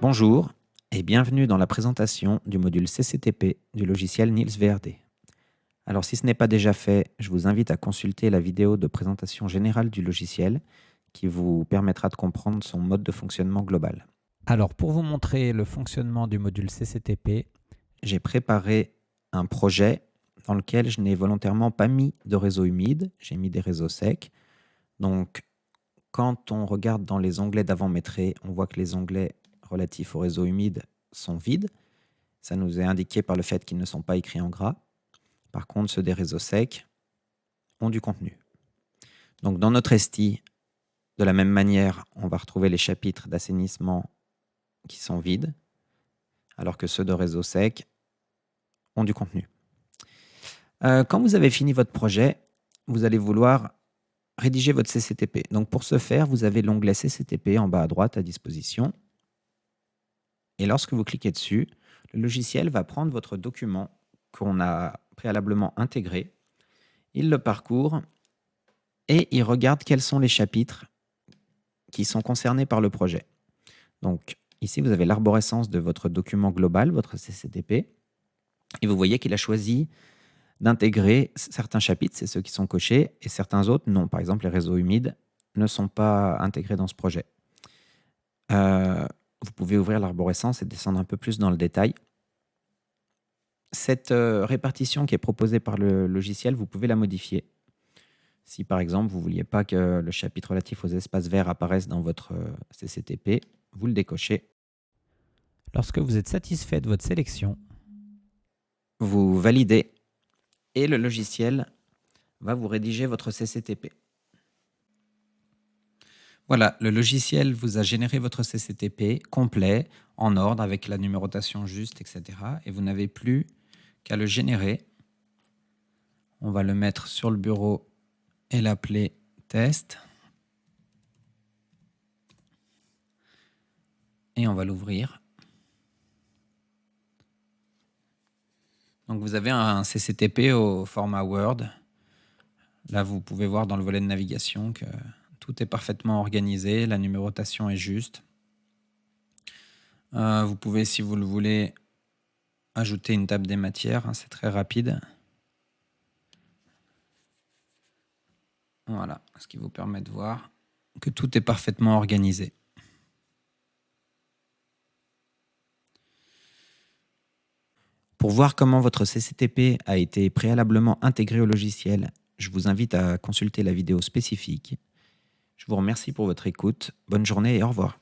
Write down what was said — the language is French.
Bonjour et bienvenue dans la présentation du module CCTP du logiciel Niels VRD. Alors si ce n'est pas déjà fait, je vous invite à consulter la vidéo de présentation générale du logiciel qui vous permettra de comprendre son mode de fonctionnement global. Alors, pour vous montrer le fonctionnement du module CCTP, J'ai préparé un projet dans lequel je n'ai volontairement pas mis de réseau humide, j'ai mis des réseaux secs. Donc quand on regarde dans les onglets d'avant-maîtrise, on voit que les onglets relatifs au réseau humide sont vides. Ça nous est indiqué par le fait qu'ils ne sont pas écrits en gras. Par contre, ceux des réseaux secs ont du contenu. Donc dans notre STI, de la même manière, on va retrouver les chapitres d'assainissement qui sont vides, alors que ceux de réseau sec ont du contenu. Quand vous avez fini votre projet, vous allez vouloir rédiger votre CCTP. Donc pour ce faire, vous avez l'onglet CCTP en bas à droite à disposition. Et lorsque vous cliquez dessus, le logiciel va prendre votre document qu'on a préalablement intégré, il le parcourt et il regarde quels sont les chapitres qui sont concernés par le projet. Donc ici, vous avez l'arborescence de votre document global, votre CCTP, et vous voyez qu'il a choisi d'intégrer certains chapitres, c'est ceux qui sont cochés, et certains autres non. Par exemple, les réseaux humides ne sont pas intégrés dans ce projet. Vous pouvez ouvrir l'arborescence et descendre un peu plus dans le détail. Cette répartition qui est proposée par le logiciel, vous pouvez la modifier. Si par exemple, vous ne vouliez pas que le chapitre relatif aux espaces verts apparaisse dans votre CCTP, vous le décochez. lorsque vous êtes satisfait de votre sélection, Vous validez et le logiciel va vous rédiger votre CCTP. Voilà, le logiciel vous a généré votre CCTP complet, en ordre, avec la numérotation juste, etc. Et vous n'avez plus qu'à le générer. On va le mettre sur le bureau et l'appeler test. Et on va l'ouvrir. Donc vous avez un CCTP au format Word. Là, vous pouvez voir dans le volet de navigation que tout est parfaitement organisé, la numérotation est juste. Vous pouvez, si vous le voulez, ajouter une table des matières, c'est très rapide. Voilà, ce qui vous permet de voir que tout est parfaitement organisé. Pour voir comment votre CCTP a été préalablement intégré au logiciel, je vous invite à consulter la vidéo spécifique. Je vous remercie pour votre écoute. Bonne journée et au revoir.